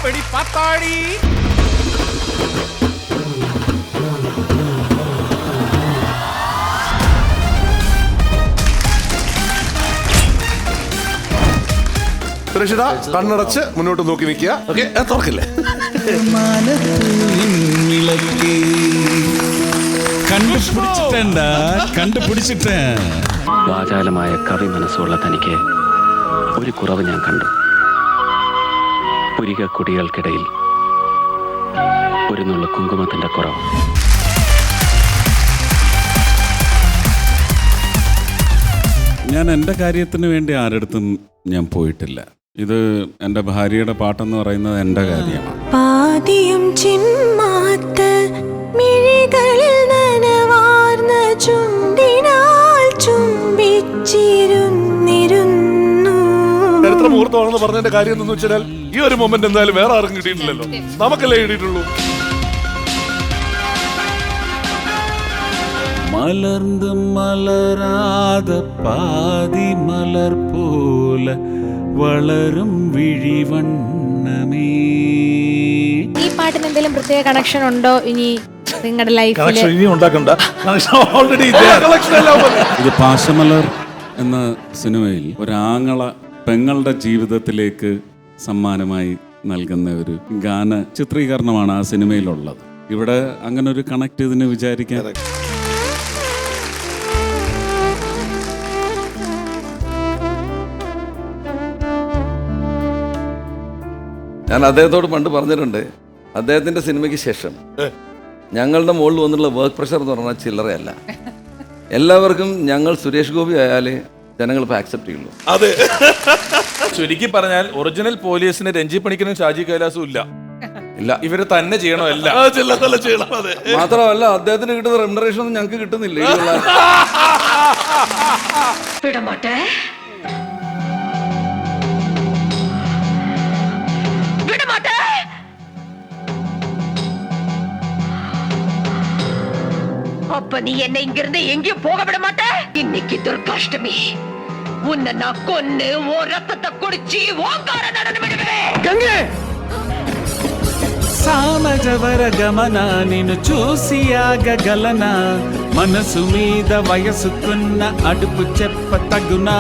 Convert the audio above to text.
വെടി പാത്താടി. സുരക്ഷിത കണ്ണടച്ച് മുന്നോട്ട് നോക്കി നിൽക്കുക. ഓക്കെ, തുറക്കില്ലേ? വാചാലമായ കവി മനസ്സുള്ള തനിക്ക് ഒരു കുറവ് ഞാൻ കണ്ടു. പുരിക കുടികൾക്കിടയിൽ ഒരു നുള്ള കുങ്കുമത്തിന്റെ കുറവ്. ഞാൻ എൻ്റെ കാര്യത്തിന് വേണ്ടി ആരടുത്തും ഞാൻ പോയിട്ടില്ല. ഇത് എൻ്റെ ഭാര്യയുടെ പാട്ടെന്ന് പറയുന്നത് എൻ്റെ കാര്യമാണ്. പാതിയും ചിമ്മാത്ത മിഴികളിൽ നനവാർന്ന ചുണ്ടിനാൽ ചുംബിച്ചിരുന്നിരുന്നു. ചരിത്ര മുഹൂർത്തമാണെന്ന് പറഞ്ഞതിന്റെ കാര്യം എന്ന് വെച്ചാൽ ഈ ഒരു മൊമെന്റ് എന്തായാലും വേറെ ആർക്കും കിട്ടിയിട്ടില്ലല്ലോ, നമുക്കല്ലേ കിട്ടിയിട്ടുള്ളൂ. മലർന്ന് മലരാതെ പാതി മലർ പോലെ വളരും വിഴിവണ്ണമേ. ഈ പാട്ടിന് എന്തെങ്കിലും പ്രത്യേക കണക്ഷൻ ഉണ്ടോ ഇനി നിങ്ങളുടെ ലൈഫിൽ? ഇത് പാശമലർ എന്ന സിനിമയിൽ ഒരാങ്ങള പെങ്ങളുടെ ജീവിതത്തിലേക്ക് സമ്മാനമായി നൽകുന്ന ഒരു ഗാന ചിത്രീകരണമാണ് ആ സിനിമയിലുള്ളത്. ഇവിടെ അങ്ങനെ ഒരു കണക്ട് ഇതിന് വിചാരിക്കാൻ ഞാൻ അദ്ദേഹത്തോട് പണ്ട് പറഞ്ഞിട്ടുണ്ട്, അദ്ദേഹത്തിന്റെ സിനിമയ്ക്ക് ശേഷം ഞങ്ങളുടെ മുകളിൽ വന്നുള്ള വർക്ക് പ്രഷർ എന്ന് പറഞ്ഞാൽ ചില്ലറയല്ല. എല്ലാവർക്കും ഞങ്ങൾ സുരേഷ് ഗോപി ആയാലേ ജനങ്ങൾ ഇപ്പോൾ ആക്സെപ്റ്റ് ചെയ്യുള്ളൂ. അതെ, ചുരുക്കി പറഞ്ഞാൽ ഒറിജിനൽ പോലീസിന് രഞ്ജി പണിക്കനും ഷാജി കൈലാസും ഇല്ല. ഇവര് തന്നെ ചെയ്യണോ? അല്ല, മാത്രമല്ല അദ്ദേഹത്തിന് കിട്ടുന്ന റെമ്യൂണറേഷൻ ഒന്നും ഞങ്ങൾക്ക് കിട്ടുന്നില്ല. அப்ப நீ என்ன இங்கிருந்து எங்கேயும் போக விட மாட்ட. இன்னைக்கு துர்காஷ்டமி, உன்னை நான் கொன்னு ஓ ரத்தத்தை குடிச்சு ஓங்கார நடந்து விடுவேன். సామజవర గమన నిన్ను చూసియాగలనా, మనసు మీద వయసుకున్న అడుపు చెప్ప తగునా.